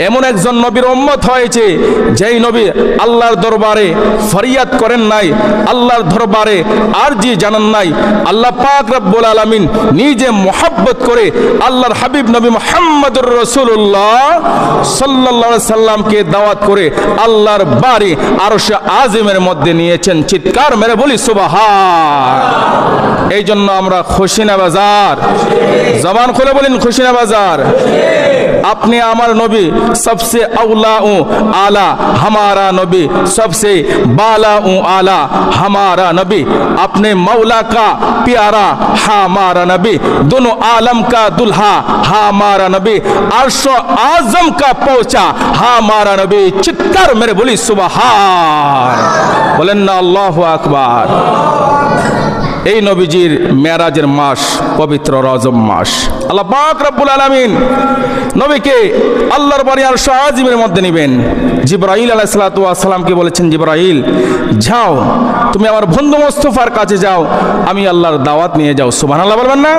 এমন একজন নবীর উম্মত হয়েছে যেই নবী আল্লাহর দরবারে ফরিয়াদ করেন নাই, আল্লাহর দরবারে আরজি জানান নাই। আল্লাহ পাক রব্বুল আলামিন নিজে মুহাব্বত করে আল্লাহর হাবিব নবী মুহাম্মদুর রাসূলুল্লাহ সাল্লাল্লাহু আলাইহি সাল্লামকে দাওয়াত করে আল্লাহর বাড়ি আরশে আজিমের মধ্যে নিয়েছেন। চিৎকার মেরে বলি সুবহান। এই জন্য আমরা খুশি না বাজার? জবান খুলে বলেন খুশি না বাজার? আপনি আমার নবী सबसे औला आला हमारा नबी, सबसे बाला आला हमारा नबी, अपने मौला का प्यारा हमारा नबी, दोनों आलम का दुल्हा हमारा नबी, अर्श आजम का पहुंचा हमारा नबी। चित्कार मेरे बोली सुबहान, बोलें ना अल्लाहु আকবার। এই নবীজির মেরাজের মাস পবিত্র রজব মাস। আল্লাহ পাক রব্বুল আলামিন নবীকে আল্লাহর বাড়ি আরশ আজিমের মধ্যে নেবেন। জিবরাইল আলাইহিস সালাতু ওয়াস সালামকে বলেছেন, জিবরাইল যাও তুমি আমার বন্ধু মুস্তাফার কাছে যাও, আমি আল্লাহর দাওয়াত নিয়ে যাও। সুবহানাল্লাহ বলবেন না?